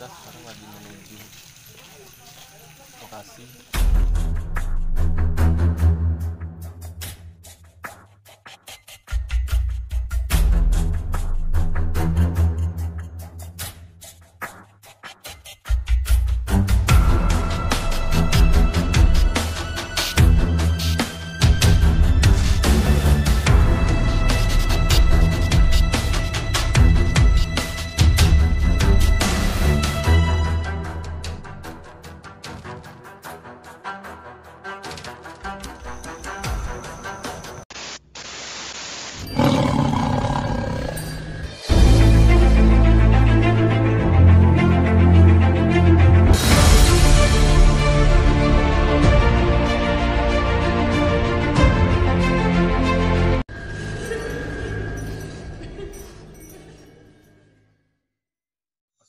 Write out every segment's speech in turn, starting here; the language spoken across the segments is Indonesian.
kita sekarang lagi menuju lokasi.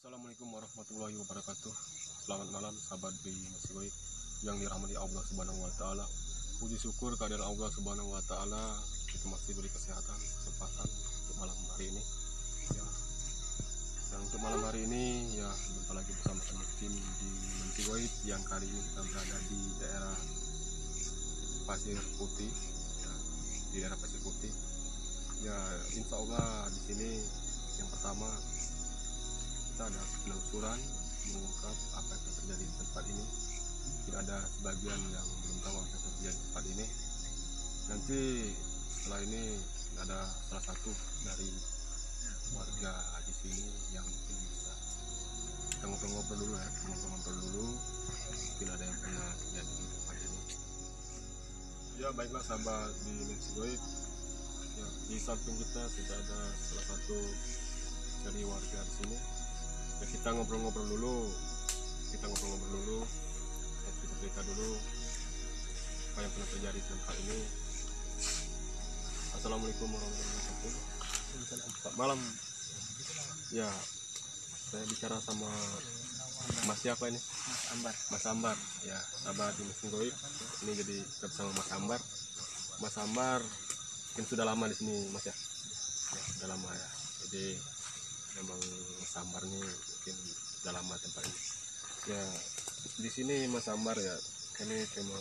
Assalamualaikum warahmatullahi wabarakatuh. Selamat malam sahabat BMasigoib yang dirahmati Allah Subhanahu wa taala. Puji syukur kehadiran Allah Subhanahu wa taala, kita masih beri kesehatan, kesempatan untuk malam hari ini. Ya. Dan untuk malam hari ini ya jumpa lagi bersama tim di Masigoib yang kali ini kita berada di daerah Pasir Putih. Ya, di daerah Pasir Putih. Ya, insya Allah di sini yang pertama kita ada penelusuran mengungkap apa yang terjadi di tempat ini. Tidak ada sebagian yang belum tahu apa yang terjadi di tempat ini. Nanti setelah ini ada salah satu dari warga di sini yang mungkin bisa kita ngobrol-ngobrol dulu ya, ngobrol-ngobrol dulu. Mungkin ada yang pernah terjadi di tempat ini. Ya baiklah sahabat di Masigoib. Ya, di samping kita sudah ada salah satu dari warga di sini. Ya, kita ngobrol-ngobrol dulu, kita cerita dulu apa yang pernah terjadi di tempat ini. Assalamualaikum warahmatullahi wabarakatuh. Selamat malam. Ya, saya bicara sama Mas siapa ini? Mas Ambar. Ya, sahabat di Masigoib. Ini jadi kita bersama Mas Ambar. Mas Ambar mungkin sudah lama di sini, Mas ya. Ya, sudah lama ya. Jadi memang Mas Ambar nih mungkin sudah lama tempat ini. Ya, di sini Mas Ambar ya, ini cuma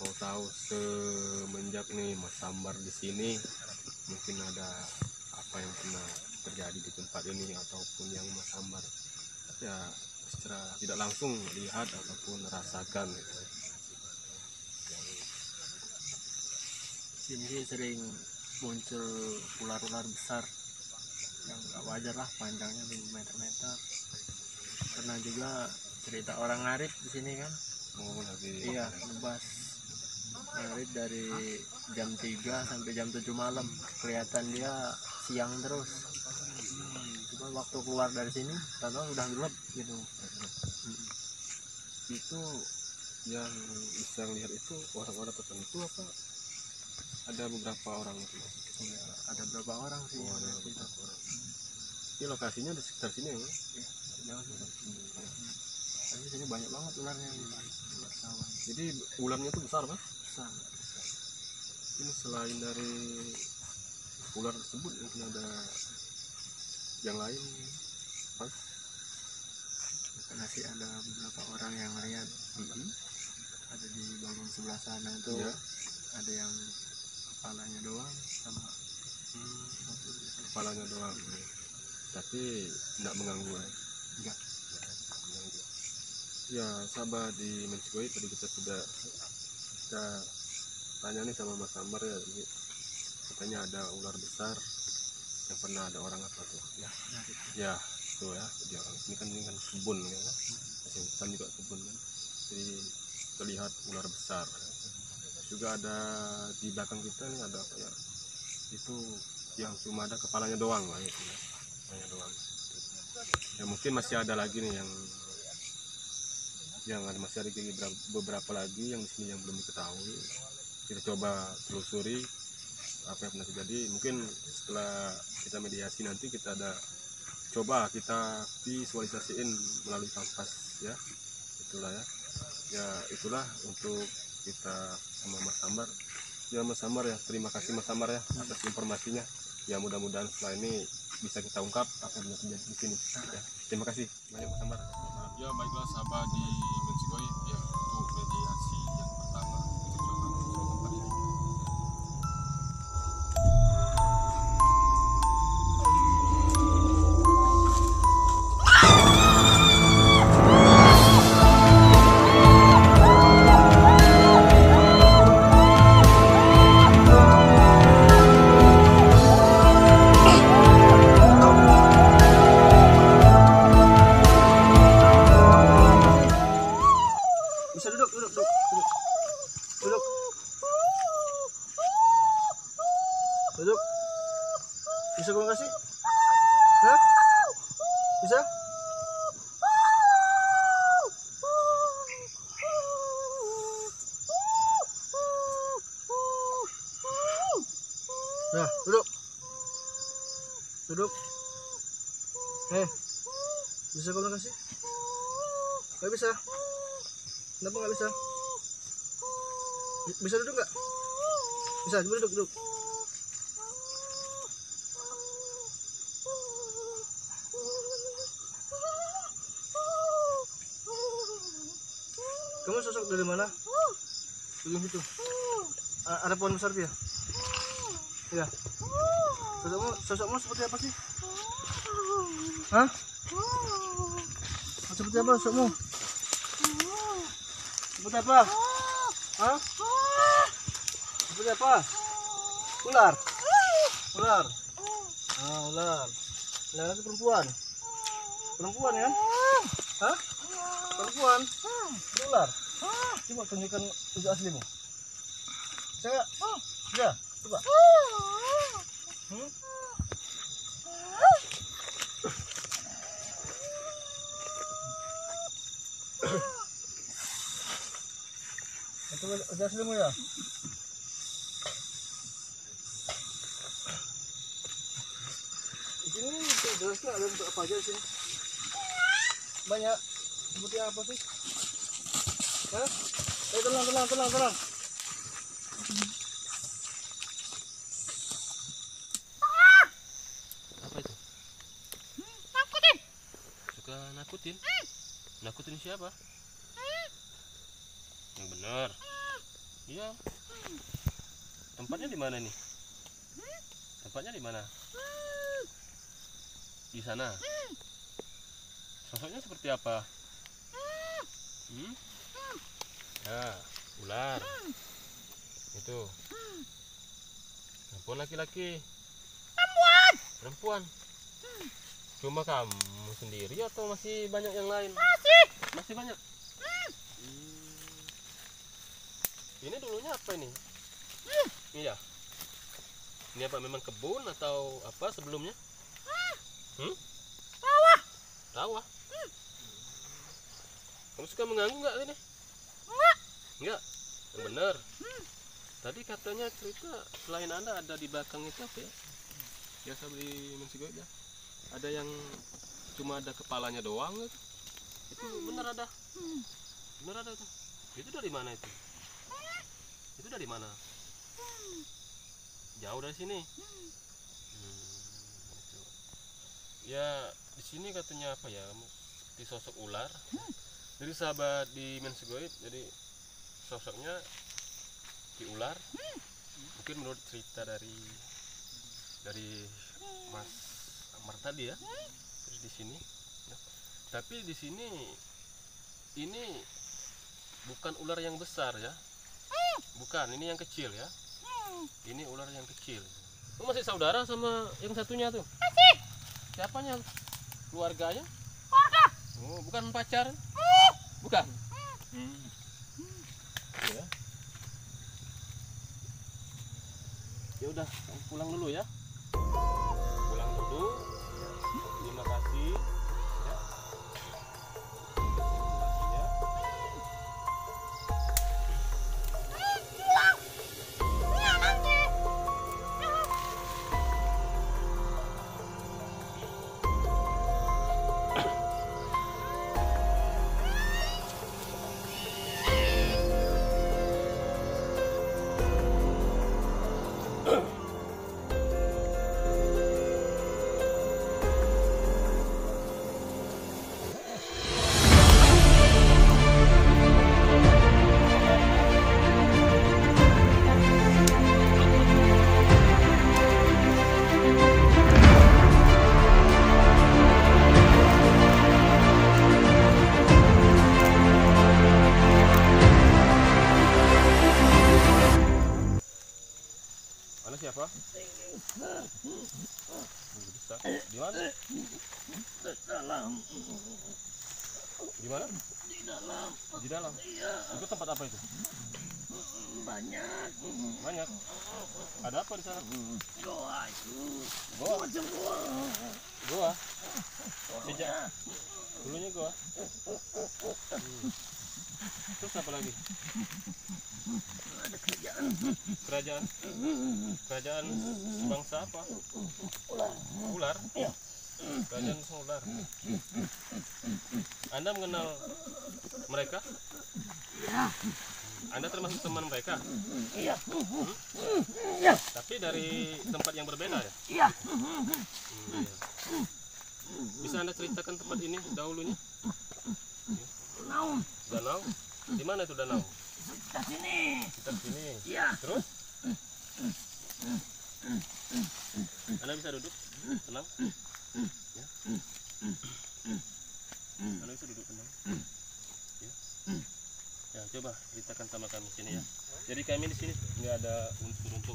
mau tahu semenjak nih Mas Ambar di sini mungkin ada apa yang pernah terjadi di tempat ini ataupun yang Mas Ambar ya secara tidak langsung lihat ataupun rasakan. Sini sering muncul ular-ular besar yang gak wajar lah, panjangnya 5 meter. Pernah juga cerita orang ngarit di sini kan. Iya, ngebas ngarit dari jam 3 sampai jam 7 malam. Kelihatan dia siang terus. Cuma waktu keluar dari sini tahu udah gelap gitu. Itu yang bisa melihat itu orang-orang tertentu apa ada beberapa orang itu? Ya, ada berapa orang sih? Ada beberapa orang. Ini lokasinya di sekitar sini ya? Jangan. Tapi sini banyak banget ularnya. Ular sawah. Jadi ularnya itu besar Mas? Besar. Ini selain dari ular tersebut mungkin ada yang lain Mas? Masih ada beberapa orang yang lihat. Ada di bangun sebelah sana itu Ya. ada yang kepalanya doang sama Kepalanya doang. Tapi tidak mengganggu ya? enggak. Ya sahabat di Masigoib, tadi kita sudah tanya nih sama Mas Ambar ya, ini katanya ada ular besar yang pernah ada orang apa tuh ya tuh ya, jadi orang ini kan kebun ya, masih hutan juga kebun kan, jadi terlihat ular besar. Juga ada di belakang kita nih ada apa ya, itu yang cuma ada kepalanya doang lah itu ya, kepalanya doang ya. Mungkin masih ada lagi nih yang ada, masih ada beberapa lagi yang di sini yang belum diketahui. Kita coba telusuri apa yang pernah terjadi. Mungkin setelah kita mediasi nanti kita coba kita visualisasiin melalui kanvas ya. Itulah ya. Ya itulah untuk kita sama Mas Ambar. Ya Mas Ambar ya, terima kasih Mas Ambar ya atas informasinya. Ya mudah-mudahan setelah ini bisa kita ungkap apa yang terjadi di sini. Ya, terima kasih banyak Mas Amar. Ya baiklah sahabat di Mensigoi, ya untuk mediasi yang pertama kita coba ungkap ini. Bisa duduk, duduk, duduk, duduk, duduk, duduk. Bisa gue kasih? Hah? Bisa? Nah, duduk, duduk. Bisa gue kasih? Gak bisa. Kenapa nggak bisa? Bisa duduk nggak? Bisa, coba duduk, duduk. Kamu sosok dari mana? Ujung situ. Ada pohon besar dia. Iya. Sosokmu seperti apa sih? Hah? Seperti apa sosokmu? Seperti apa? Hah? Seperti apa? Ular? Ular? Ah, ular. Ular itu perempuan? Perempuan kan? Hah? Perempuan? Ular? Coba tunjukkan wujud aslimu. Bisa nggak? Bisa? Coba. Itu wujud aslimu ya? Di sini jelasnya ada untuk apa aja di sini? Banyak. Seperti apa sih? Hah? Tenang. Apa itu? Nakutin. Suka nakutin? Nakutin siapa? Yang benar. Iya. Tempatnya di mana nih? Tempatnya di mana? Di sana. Sosoknya seperti apa? Ya, ular. Itu. Perempuan laki-laki. Perempuan. Cuma kamu sendiri atau masih banyak yang lain? Masih banyak. Ini dulunya apa ini? Iya. Ini apa memang kebun atau apa sebelumnya? Sawah. Kamu suka mengganggu nggak ini? Enggak. Yang benar. Tadi katanya cerita selain Anda ada di belakang itu apa ya? Biasa beli Mensigoi ya. Ada yang cuma ada kepalanya doang gitu. Itu benar ada. Benar ada tuh. Itu dari mana itu? Itu dari mana? Jauh dari sini. Gitu. Ya di sini katanya apa ya? Di sosok ular. Jadi sahabat di Mensigoi, jadi sosoknya di ular. Mungkin menurut cerita dari Mas Amar tadi ya. Terus di sini. Nah, tapi di sini ini bukan ular yang besar ya. Bukan, ini yang kecil ya. Ini ular yang kecil. Lu masih saudara sama yang satunya tuh? Masih. Siapanya? Keluarganya? Keluarga. Oh, bukan pacar? Bukan. Ya. Ya udah, kamu pulang dulu ya. Pulang dulu. Terima kasih. Ya. Ya. dalam. Di mana? Di dalam. Di dalam. Iya, Itu tempat apa itu? banyak. Banyak. Ada apa di sana? Goa itu. Goa. Macam goa. Goa. Sejak dulunya goa. Terus apa lagi? Ada kerjaan. Kerajaan. Kerajaan bangsa apa? Ular. Ular. Iya. Kerajaan bangsa ular. Anda mengenal mereka? Ya. Anda termasuk teman mereka? Iya. Iya. Tapi dari tempat yang berbeda ya? Iya. Iya. Bisa Anda ceritakan tempat ini dahulunya? Danau. Danau? Di mana itu danau? Kita sini. Kita sini. Iya. Terus? Anda bisa duduk, tenang. Ya. Anda bisa duduk tenang. Ya. Ya, coba ceritakan sama kami sini ya. Jadi kami di sini nggak ada unsur untuk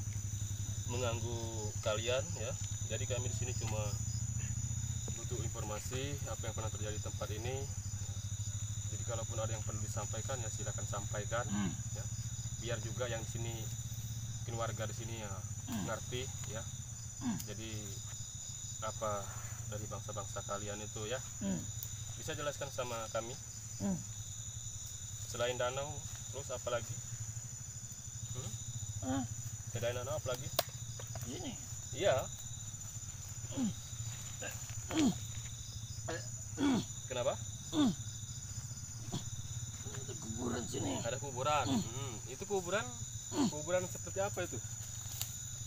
mengganggu kalian ya. Jadi kami di sini cuma butuh informasi apa yang pernah terjadi di tempat ini. Jadi kalaupun ada yang perlu disampaikan ya silakan sampaikan ya. Biar juga yang di sini mungkin warga di sini ya ngerti ya. Jadi apa dari bangsa-bangsa kalian itu ya. Bisa jelaskan sama kami? Selain danau, terus apa lagi? Selain danau apa lagi? Sini. Iya. Kenapa? Ada kuburan sini. Ada kuburan. Itu kuburan seperti apa itu?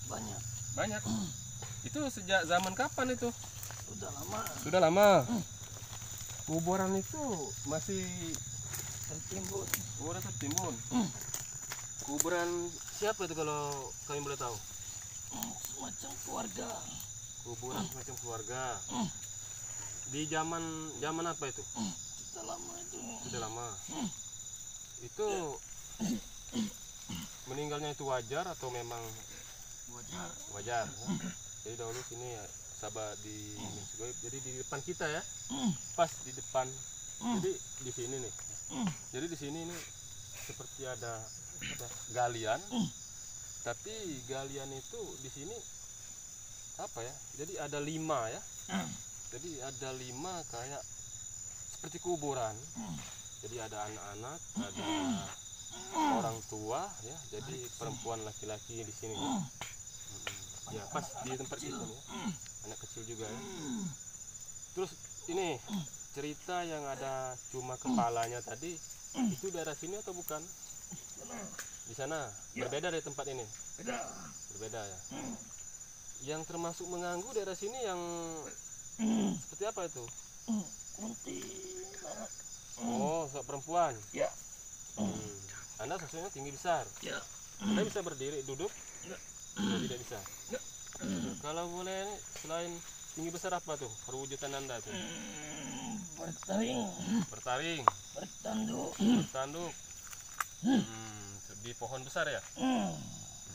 Banyak. Banyak. Itu sejak zaman kapan itu? Sudah lama. Sudah lama. Kuburan itu masih Tertimbun. kuburan tertimbun. Kuburan siapa itu kalau kami boleh tahu? Semacam keluarga. Kuburan semacam keluarga. Di zaman apa itu? Sudah lama itu. Sudah lama. Itu meninggalnya itu wajar atau memang Wajar. wajar? Ya? Jadi dahulu sini ya, sahabat di Mexico, jadi di depan kita ya, pas di depan. Jadi di sini nih. Jadi di sini nih seperti ada galian, tapi galian itu di sini apa ya? Jadi ada 5 ya. Jadi ada 5 kayak seperti kuburan. Jadi ada anak-anak, ada orang tua ya. Jadi perempuan laki-laki di sini ya. Ya pas di tempat itu ya. Anak kecil juga ya. Terus ini cerita yang ada cuma kepalanya tadi itu daerah sini atau bukan? Di sana berbeda dari tempat ini. Berbeda ya. Yang termasuk mengganggu daerah sini yang seperti apa itu? Kuntilanak. Oh, sok perempuan. Ya. Anda sosoknya tinggi besar. Ya. Anda bisa berdiri, duduk? Enggak. Tidak bisa. Kalau boleh selain tinggi besar apa tuh perwujudan Anda tuh? Bertaring. Bertaring, Bertanduk. bertanduk. Di pohon besar ya?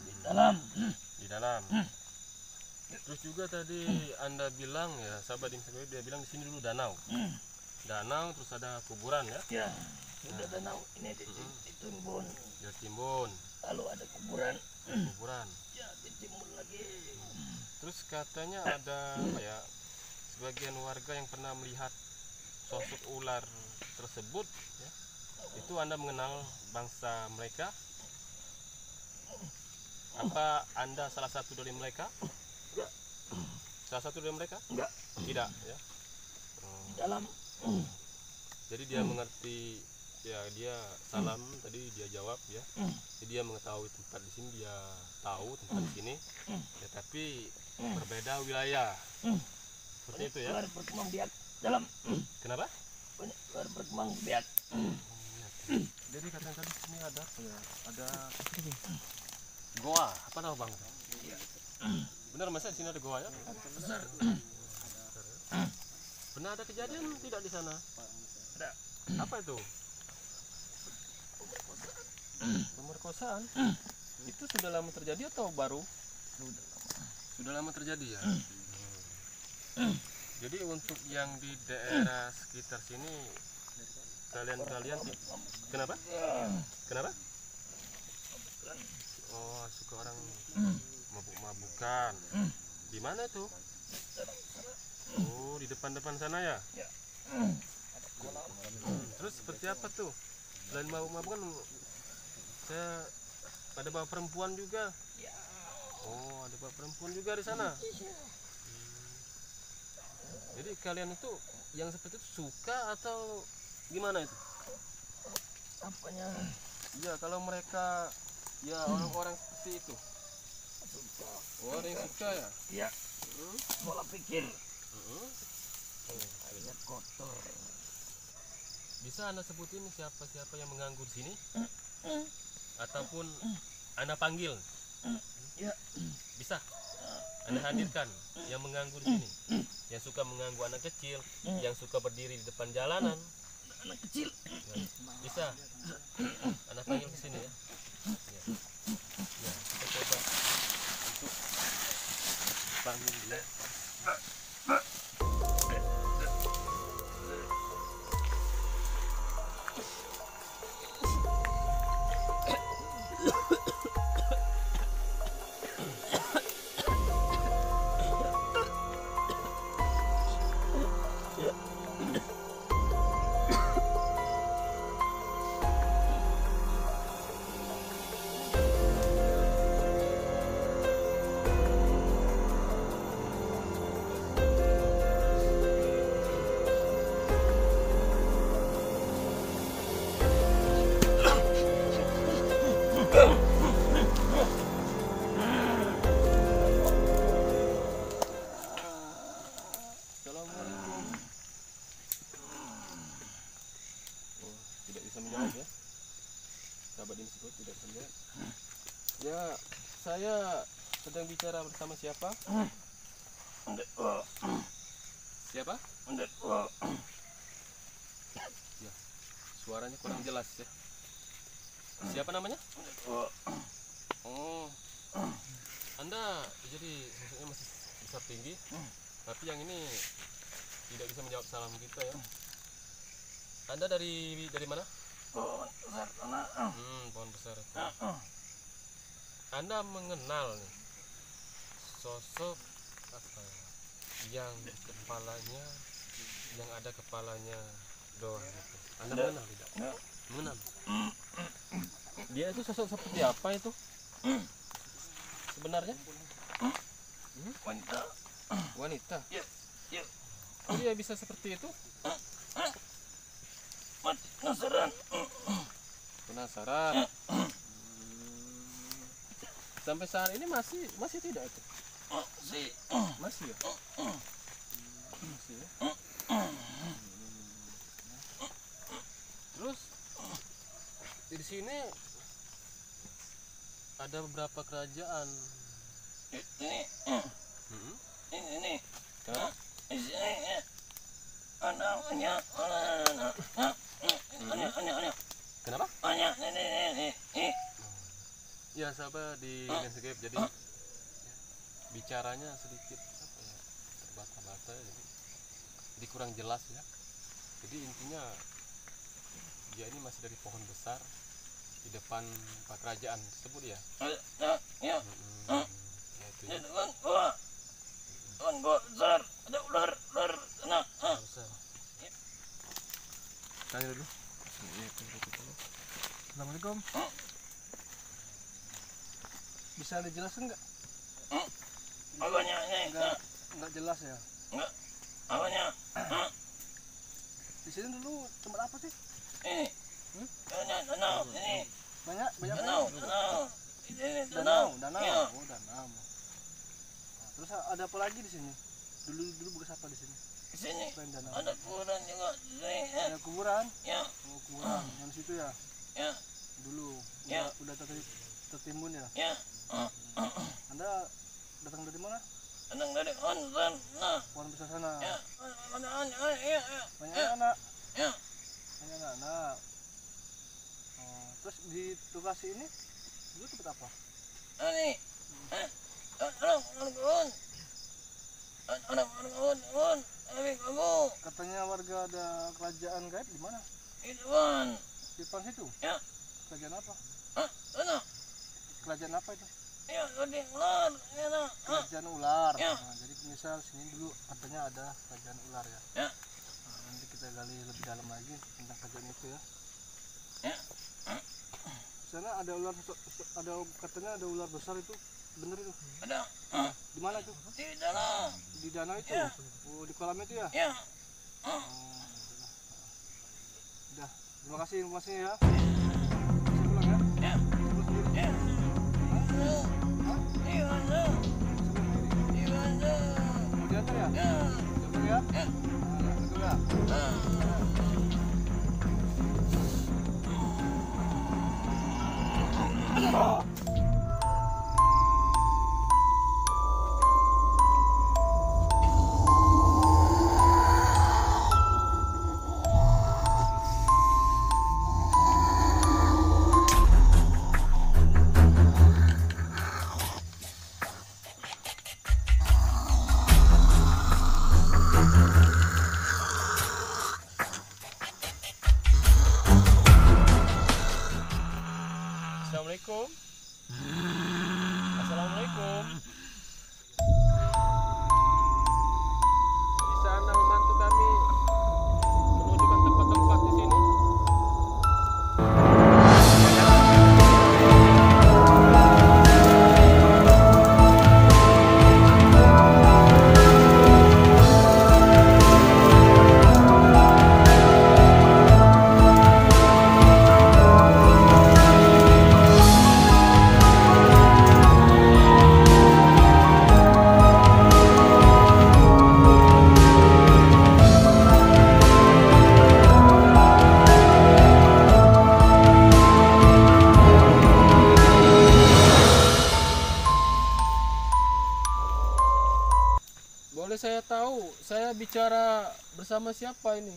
Di dalam. Di dalam. Terus juga tadi Anda bilang ya, sahabat Dimsek dia bilang di sini dulu danau. Danau terus ada kuburan ya? Ya. Sudah danau ini ditimbun. Ditimbun, Lalu ada kuburan. kuburan. Ya, ditimbun lagi. Terus katanya ada apa ya? Sebagian warga yang pernah melihat sosok ular tersebut ya. Itu Anda mengenal bangsa mereka? Apa Anda salah satu dari mereka? Enggak. Salah satu dari mereka? Enggak. Tidak ya. Di dalam. Jadi dia mengerti ya, dia salam tadi dia jawab ya. Jadi dia mengetahui tempat di sini, dia tahu tempat di sini. Ya, tapi berbeda wilayah. Seperti itu ya. Ular berkembang biak dalam. Kenapa? Banyak ular berkembang biak. Jadi katanya tadi sini ada apa ya? Ada goa. Apa nama bang? Iya. Benar masa di sini ada goa ya? Besar. Pernah ada kejadian tidak di sana? Ada. Apa itu? Pemerkosaan. Itu sudah lama terjadi atau baru? Sudah lama. Sudah lama terjadi ya. Jadi untuk yang di daerah sekitar sini kalian kenapa? Kenapa? Oh, suka orang mabuk-mabukan. Di mana tuh? Oh, di depan-depan sana ya? Terus seperti apa tuh? Selain mabuk-mabukan, saya ada bawa perempuan juga. Oh, ada bawa perempuan juga di sana. Jadi kalian itu yang seperti itu suka atau gimana itu? Apanya? Ya kalau mereka ya orang-orang seperti itu. Oh, ada yang suka ya? Iya. Pola pikir. Heeh. Kayaknya kotor. Bisa Anda sebutin siapa-siapa yang mengganggu di sini? Ataupun Anda panggil? Ya. Bisa. Anda hadirkan yang mengganggu di sini. Yang suka mengganggu anak kecil, yang suka berdiri di depan jalanan. Anak kecil. Ya, bisa. Anda panggil ke sini ya. Ya. Ya, kita coba untuk panggil dia. Assalamualaikum. Oh, tidak bisa menjawab ya. Sahabat ini sebut tidak bisa menjawab. Ya, saya sedang bicara bersama siapa? Siapa? Ya, suaranya kurang jelas ya. Siapa namanya? Oh, Anda jadi maksudnya masih besar tinggi, tapi yang ini tidak bisa menjawab salam kita ya. Anda dari mana? Pohon besar. Anda mengenal nih sosok apa ya, yang kepalanya, yang ada kepalanya doang gitu. Anda mengenal tidak? Mengenal. Dia itu sosok seperti apa itu? Sebenarnya? Wanita. Wanita. Ya. Kok dia bisa seperti itu? Mati penasaran. Penasaran. Sampai saat ini masih tidak itu? Masih ya? Masih ya? Terus di sini ada beberapa kerajaan. Ini. Kenapa? Di sini. Anaknya. Kenapa? Banyak. Ini. Ya sahabat di landscape, jadi ya, bicaranya sedikit apa ya, terbata-bata jadi kurang jelas ya. Jadi intinya dia ini masih dari pohon besar di depan pak kerajaan tersebut ya. Ya. Ya itu ya. Tuan gua besar. Ada ular sana. Besar. Tanya dulu. Assalamualaikum. Bisa dijelaskan nggak? Apanya ini? Nggak jelas ya. Apanya? Di sini dulu tempat apa sih? Ini. Danau. Ini. Banyak Danau. Ini danau. Ya. Oh, danau. Nah, terus ada apa lagi di sini? Dulu bekas apa di sini? Di sini Selain danau. ada kuburan juga di sini. Ada kuburan. Ya. Oh, kuburan. Yang di situ ya. Ya. Dulu. Ya. Udah tertimbun ya. Ya. Anda datang dari mana? Datang dari onsen. Nah. Pohon besar sana. Ya. Ya. Banyak anak. Ya. Banyak anak. Oh, terus di lokasi ini dulu tempat apa? Ini. Orang. Tapi kamu Katanya warga ada kerajaan gaib di mana? itu kan. Di depan situ. Ya. Kerajaan apa? Sana. Kerajaan apa itu? Ya, gede ular. Ya, nah. Kerajaan ular. Ya. Nah, jadi misal sini dulu katanya ada kerajaan ular ya. Ya. Nah, nanti kita gali lebih dalam lagi tentang kerajaan itu ya. Ya. Sana ada ular, ada katanya ada ular besar itu, bener itu? Ada. Di mana itu? Di dalam. Di danau itu? Ya. Oh, di kolam itu ya? Ya. Oh, udah. Terima kasih informasinya ya. Saya pulang ya. Ya. Saya pulang sendiri. Ya. Hah? Di mana? Saya pulang sendiri. Di mana? Mau diantar ya? Ya. Betul ya? Ya. Nah, betul ya? Assalamualaikum. Assalamualaikum. Bisa Anda membantu kami menunjukkan tempat-tempat di sini? Boleh saya tahu, saya bicara bersama siapa ini?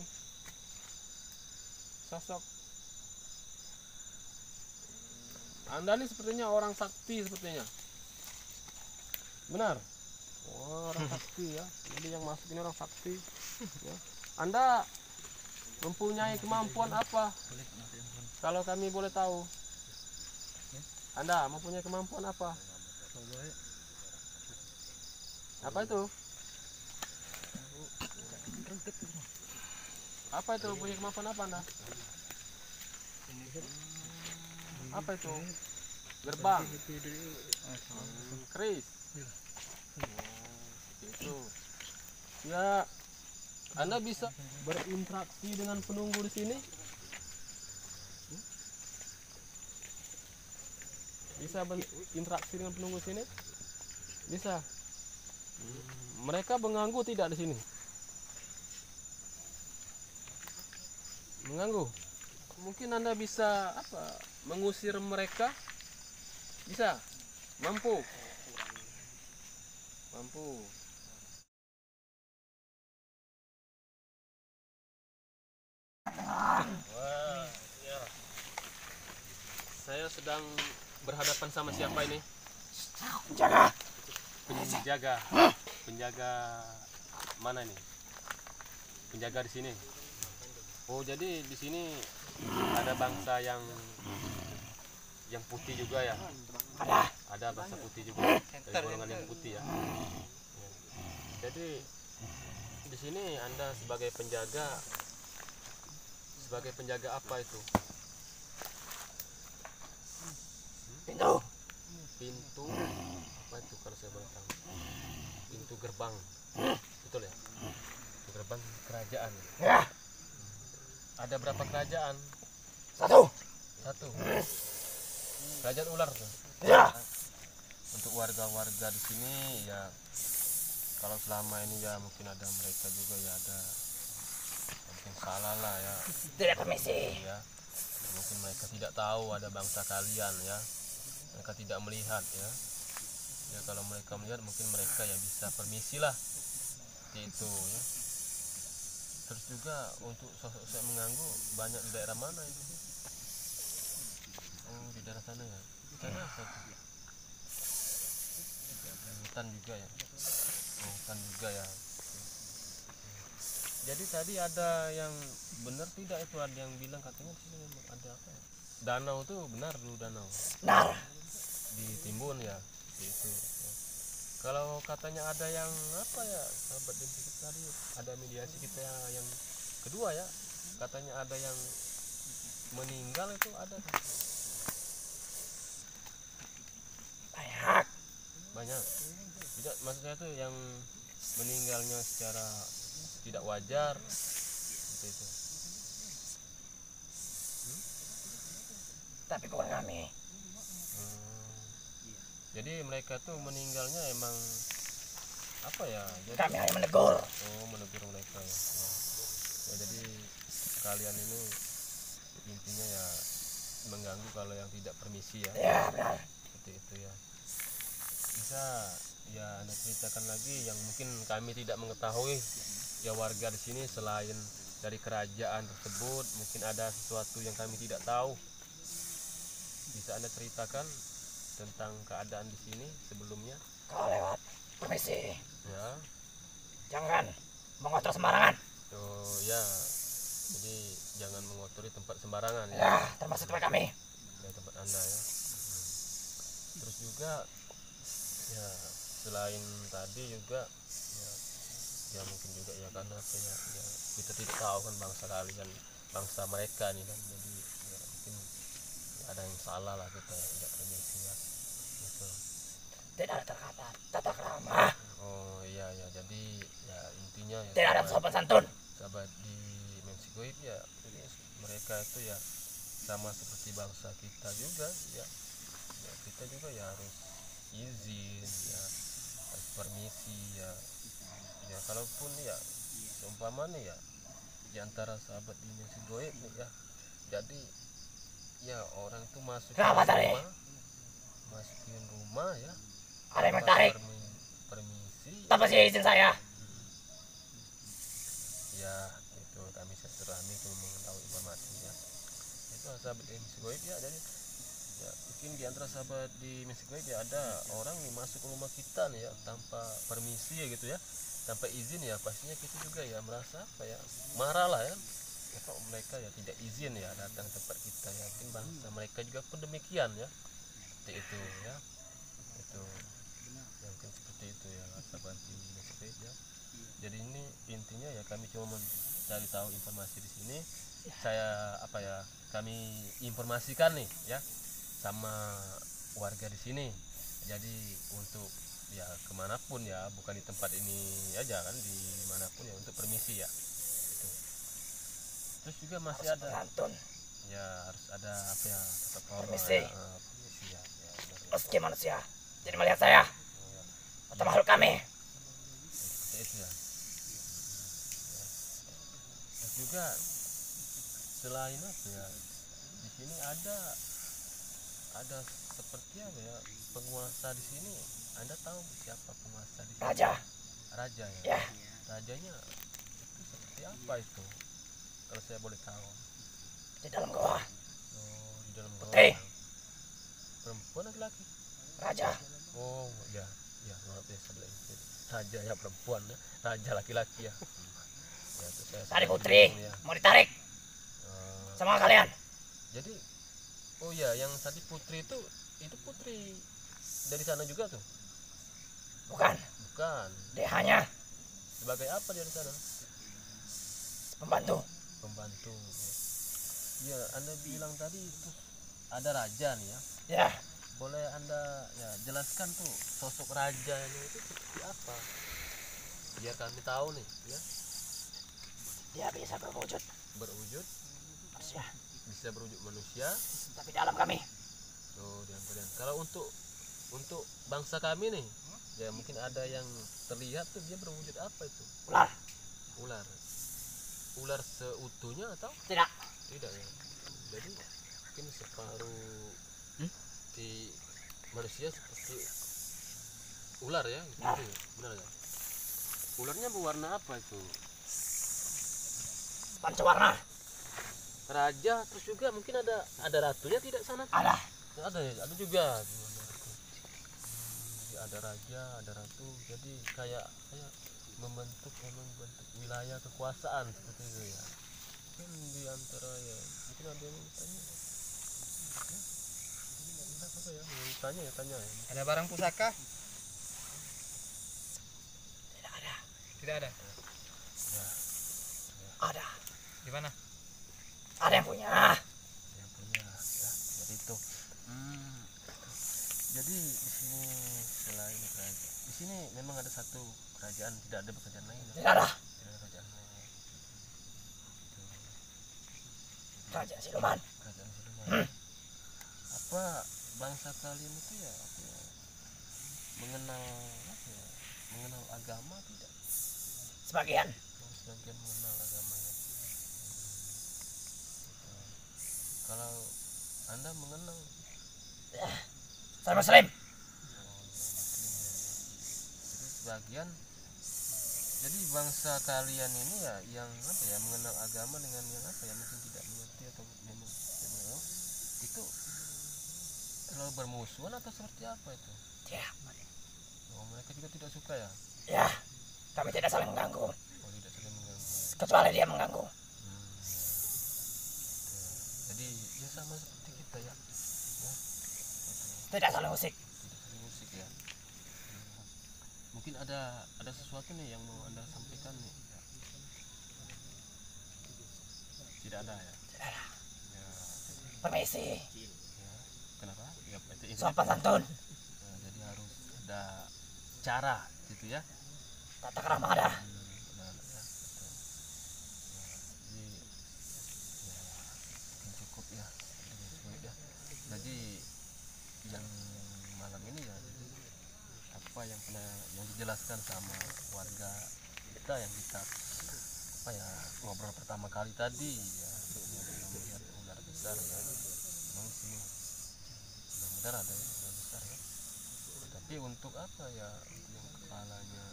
Sosok Anda ini sepertinya orang sakti sepertinya. Benar? Oh, orang sakti ya. Jadi yang masuk ini orang sakti. Ya. Anda mempunyai kemampuan apa? Kalau kami boleh tahu. Anda mempunyai kemampuan apa? Apa itu? Apa itu? Punya kemampuan apa Anda? Apa itu? Gerbang. Keris. Itu. Ya, Anda bisa berinteraksi dengan penunggu di sini? Bisa berinteraksi dengan penunggu sini? Bisa. Mereka mengganggu tidak di sini? Mengganggu. Mungkin Anda bisa mengusir mereka? Bisa? Mampu? Mampu. Wah, ya. Saya sedang berhadapan sama siapa ini? Penjaga mana ini? Penjaga di sini. Oh, jadi di sini ada bangsa yang putih juga ya? Ada bangsa putih juga dari golongan yang putih ya. Ya. Jadi di sini Anda sebagai penjaga apa itu? Pintu apa itu kalau saya boleh tahu? Pintu gerbang, betul ya? Pintu gerbang kerajaan. Ada berapa kerajaan? Satu. Kerajaan ular tuh. Untuk warga-warga di sini ya, kalau selama ini ya mungkin ada mereka juga ya ada mungkin salah lah ya. Tidak permisi. Ya, mungkin mereka tidak tahu ada bangsa kalian ya. Mereka tidak melihat ya. Ya kalau mereka melihat mungkin mereka ya bisa permisi lah. Seperti itu ya. Terus juga untuk sosok saya mengganggu banyak di daerah mana itu? Oh, di daerah sana ya. Sana apa itu? Hutan juga ya. Oh, hutan juga ya. Jadi tadi ada yang benar tidak itu, ada yang bilang katanya di sini memang ada apa ya? Danau tuh benar dulu danau. Benar. Ditimbun ya di itu. Ya. Kalau katanya ada yang apa ya, sahabat dan kita tadi ada mediasi kita yang kedua ya, katanya ada yang meninggal itu ada kan? Banyak. Banyak. Tidak, maksud saya tuh yang meninggalnya secara tidak wajar seperti itu. Tapi bukan kami. Jadi mereka tuh meninggalnya emang apa ya? Jadi, Kami hanya menegur. oh, menegur mereka ya. Ya, jadi kalian ini intinya ya mengganggu kalau yang tidak permisi ya. Ya benar. Seperti itu ya. Bisa ya Anda ceritakan lagi yang mungkin kami tidak mengetahui ya, warga di sini selain dari kerajaan tersebut mungkin ada sesuatu yang kami tidak tahu. Bisa Anda ceritakan tentang keadaan di sini sebelumnya? Kalau lewat permisi, Ya. jangan mengotor sembarangan. Oh ya. Jadi jangan mengotori tempat sembarangan ya. Ya, termasuk tempat kami. Ya, tempat Anda ya. Terus juga ya selain tadi juga ya, ya mungkin juga ya karena apa ya, ya kita tidak tahu kan bangsa kalian, bangsa mereka nih kan, jadi ya mungkin ya ada yang salah lah kita ya, tidak permisi ya gitu. Tidak ada terkata tata krama. Oh iya ya, jadi ya intinya ya Tidak ada sopan santun. sahabat di Mexico ya, mereka itu ya sama seperti bangsa kita juga ya, ya kita juga ya harus izin ya, harus permisi ya, ya kalaupun ya seumpama nih ya di antara sahabat di Mexico ya, jadi ya orang itu masukin Kenapa tadi? rumah, masukin rumah ya, Ada yang tanpa menarik. permisi Tanpa sih izin saya. ya, itu kami silaturahmi itu mengetahui informasi ya, itu sahabat di Mexico ya. Jadi ya mungkin di antara sahabat di Mexico ya ada orang yang masuk ke rumah kita nih ya tanpa permisi ya gitu ya, tanpa izin ya, pastinya kita juga ya merasa apa ya, marah lah ya, kok mereka ya tidak izin ya datang ke tempat kita ya, mungkin bangsa mereka juga pun demikian ya, seperti itu ya, itu ya, mungkin seperti itu ya sahabat di Mexico ya. Jadi ini intinya ya kami cuma mencari tahu informasi di sini, saya apa ya, kami informasikan nih ya sama warga di sini. Jadi untuk ya kemanapun ya, bukan di tempat ini aja kan, di manapun ya untuk permisi ya gitu. Terus juga masih ada Santun. ya, harus ada apa ya, tata krama Permisi. ya, permisi ya, ya benar ya. Meski manusia jadi melihat saya atau makhluk kami. Seperti itu ya. Terus juga selain apa ya, di sini ada seperti apa ya, penguasa di sini. Anda tahu siapa penguasa di sini? Raja. Raja ya. Ya. Rajanya itu seperti apa itu? Kalau saya boleh tahu. Di dalam goa. Oh, di dalam goa. Putri. Perempuan laki-laki? Raja. Oh ya, ya maaf ya, saya bilang itu. Raja ya perempuan ya, raja laki-laki ya. Ya, itu saya Tadi salah putri bingung ya. mau ditarik Eh, sama kalian. jadi oh ya, yang tadi putri itu putri dari sana juga tuh? Bukan. Bukan. Dia hanya Sebagai apa dia di sana? pembantu. Pembantu. Ya, Anda bilang tadi itu ada raja nih ya. Ya. Boleh Anda ya jelaskan tuh sosok rajanya itu seperti apa? Biar kami tahu nih ya. Dia bisa berwujud Berwujud, manusia. bisa berwujud manusia. Tapi dalam kami. Oh, dan kalian. Kalau untuk bangsa kami nih, ya mungkin ada yang terlihat tuh dia berwujud apa itu? Ular. Ular. Ular seutuhnya atau Tidak. tidak ya? Jadi mungkin separuh di manusia seperti ular ya, gitu Nah. ya? Benar ya? Ularnya berwarna apa itu? Pancawarna. Raja, terus juga mungkin ada ratunya tidak sana? Ada. Ada ya, ada juga. Jadi ada raja, ada ratu. Jadi kayak membentuk wilayah kekuasaan seperti itu ya. Kan di antara ya mungkin ada yang tanya. Apa ya? Yang tanya ya. Ada barang pusaka? Tidak ada. Ya, Ada. Di mana? Ada yang punya. yang punya ya. Jadi itu. Jadi di sini selain kerajaan, di sini memang ada satu kerajaan, tidak ada kerajaan lain. Ya? Tidak ada. Tidak ada kerajaan lain. Kerajaan siluman. Kerajaan siluman. Apa bangsa kalian itu ya, apa ya, mengenal apa ya, mengenal agama tidak? Sebagian. Sebagian mengenal agamanya. Kalau anda mengenal Saya Muslim. jadi sebagian, jadi bangsa kalian ini ya yang apa ya, mengenal agama dengan yang apa ya, mungkin tidak mengerti atau memang tidak mengenal, itu terlalu bermusuhan atau seperti apa itu? Ya. Oh, mereka juga tidak suka ya? Ya. Kami tidak saling mengganggu. Oh, tidak saling mengganggu. Kecuali dia mengganggu. Ya. Jadi ya sama seperti kita ya. Tidak saling usik. Tidak saling musik ya. Mungkin ada sesuatu nih yang mau anda sampaikan nih ya. Tidak ada ya. Tidak ada. Ya, Permisi. ya. Kenapa ya, itu Sopan santun. Nah, jadi harus ada cara gitu ya. Tata krama ada. Benar ya, betul. Ya, jadi ya mungkin cukup ya. Jadi yang malam ini ya, jadi apa yang pernah yang dijelaskan sama warga kita yang kita apa ya, ngobrol pertama kali tadi ya, yang melihat ular besar ya, memang sini mudah-mudahan ada ya, ular besar ya. Tapi untuk apa ya, yang kepalanya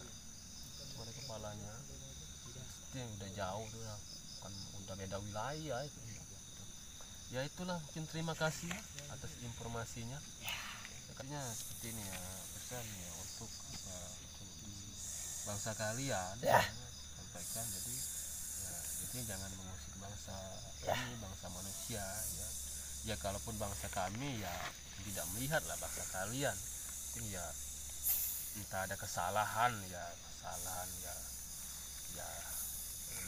itu yang udah jauh tuh lah, kan udah beda wilayah itu. Ya itulah, mungkin terima kasih ya atas informasinya. Katanya seperti ini ya, pesan ya untuk di bangsa kalian Ya. sampaikan, jadi ya itu jangan mengusik bangsa Ya. ini, bangsa manusia ya. Ya kalaupun bangsa kami ya tidak melihat lah bangsa kalian, mungkin ya entah ada kesalahan ya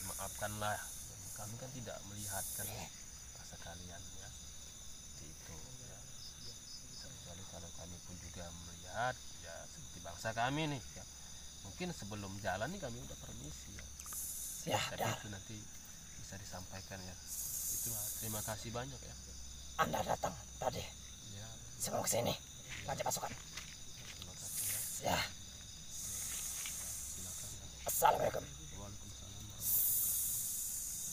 maafkanlah, kami kan tidak melihat kan bangsa kalian ya, seperti itu ya. Kecuali kalau kami pun juga melihat ya seperti bangsa kami nih ya, mungkin sebelum jalan nih kami udah permisi ya. Ya, Tapi dah. itu nanti bisa disampaikan ya. Itulah, terima kasih banyak ya. Anda datang tadi Ya, sebelum kesini. Ngajak pasukan. terima kasih ya. Ya. Silakan ya. Assalamualaikum. Waalaikumsalam warahmatullahi wabarakatuh.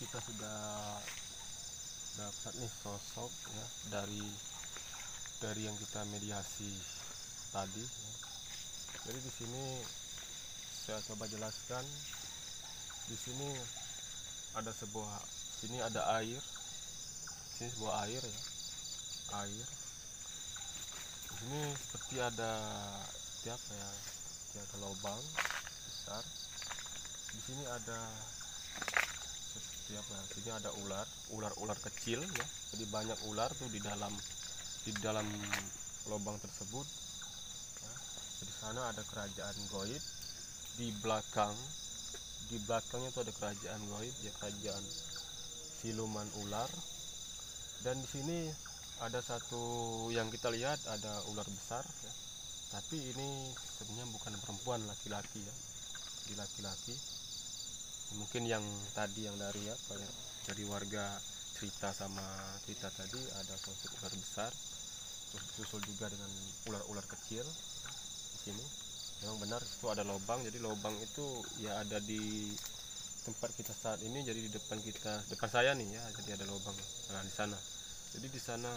kita sudah dapat nih sosok ya dari yang kita mediasi tadi ya. Jadi di sini saya coba jelaskan, di sini ada air, sini sebuah air ya, air. Di sini seperti ada lubang besar. Di sini ada sini ada ular kecil ya. Jadi banyak ular tuh di dalam lubang tersebut. Ya. Di sana ada kerajaan goib. Di belakangnya tuh ada kerajaan goib, ya, kerajaan siluman ular. Dan di sini ada satu yang kita lihat, ada ular besar ya. Tapi ini sebenarnya bukan perempuan, laki-laki ya. Di laki-laki. Mungkin yang dari warga cerita sama kita tadi, ada sosok ular besar, terus disusul juga dengan ular-ular kecil di sini. Memang benar itu ada lubang, jadi lubang itu ya ada di tempat kita saat ini, jadi di depan saya nih ya, jadi ada lubang. Nah di sana, jadi di sana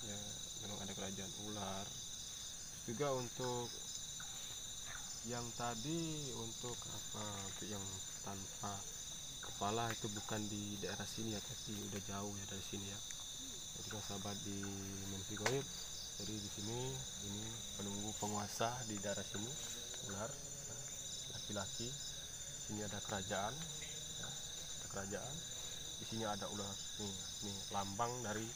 ya memang ada kerajaan ular. Terus juga untuk yang tadi, untuk yang tanpa kepala itu bukan di daerah sini ya, tapi udah jauh ya dari sini ya. Jadi kan sahabat di Mensi Goib, jadi di sini ini penunggu penguasa di daerah sini, ular ya, laki-laki. Sini ada kerajaan ya, ada kerajaan. Di sini ada ular, nih lambang dari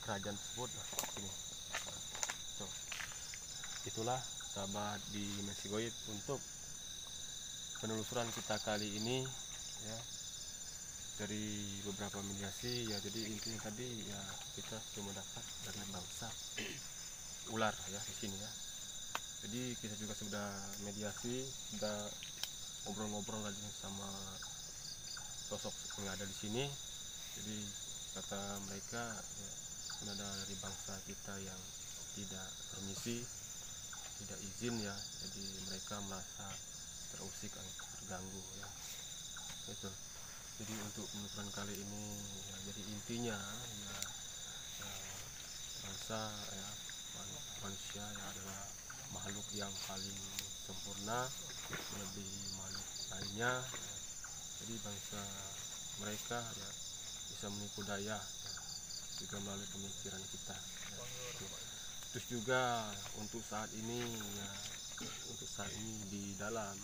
kerajaan tersebut. Nah, sini. Tuh. Itulah sahabat di Mensi Goib untuk penelusuran kita kali ini ya, dari beberapa mediasi ya. Jadi intinya tadi ya, kita cuma dapat dari bangsa ular ya di sini ya. Jadi kita juga sudah mediasi, sudah ngobrol-ngobrol lagi sama sosok yang ada di sini. Jadi kata mereka ya, ini ada dari bangsa kita yang tidak permisi, tidak izin ya. Jadi mereka merasa terusik atau terganggu ya. Itu. Jadi untuk penelusuran kali ini ya, jadi intinya ya, bangsa ya, manusia ya adalah makhluk yang paling sempurna, lebih makhluk lainnya ya. Jadi bangsa mereka ya bisa menipu daya ya, juga melalui pemikiran kita ya. Terus juga untuk saat ini di dalam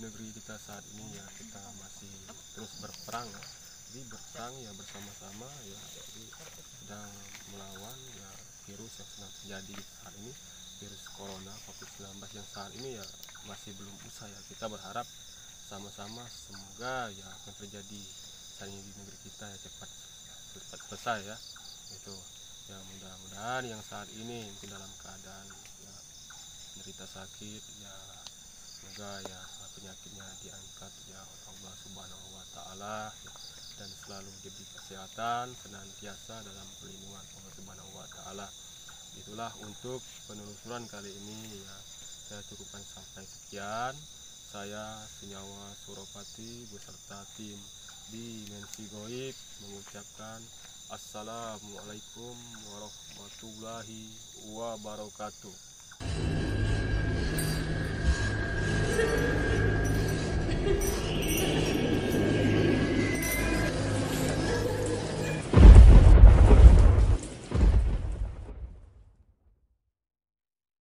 negeri kita saat ini ya, kita masih terus berperang ya. Jadi berperang ya bersama-sama ya, jadi sedang melawan ya virus yang sedang terjadi saat ini, virus corona COVID-19 yang saat ini ya masih belum usai ya. Kita berharap sama-sama semoga ya akan terjadi saat ini di negeri kita ya cepat selesai ya. Itu ya, mudah-mudahan yang saat ini mungkin dalam keadaan ya menderita sakit ya, semoga ya penyakitnya diangkat ya oleh Allah Subhanahu wa Ta'ala ya, dan selalu diberi kesehatan senantiasa dalam perlindungan Allah Subhanahu wa Ta'ala. Itulah untuk penelusuran kali ini ya, saya cukupkan sampai sekian. Saya Senyawa Suropati beserta tim di Mensi Goib mengucapkan Assalamualaikum warahmatullahi wabarakatuh.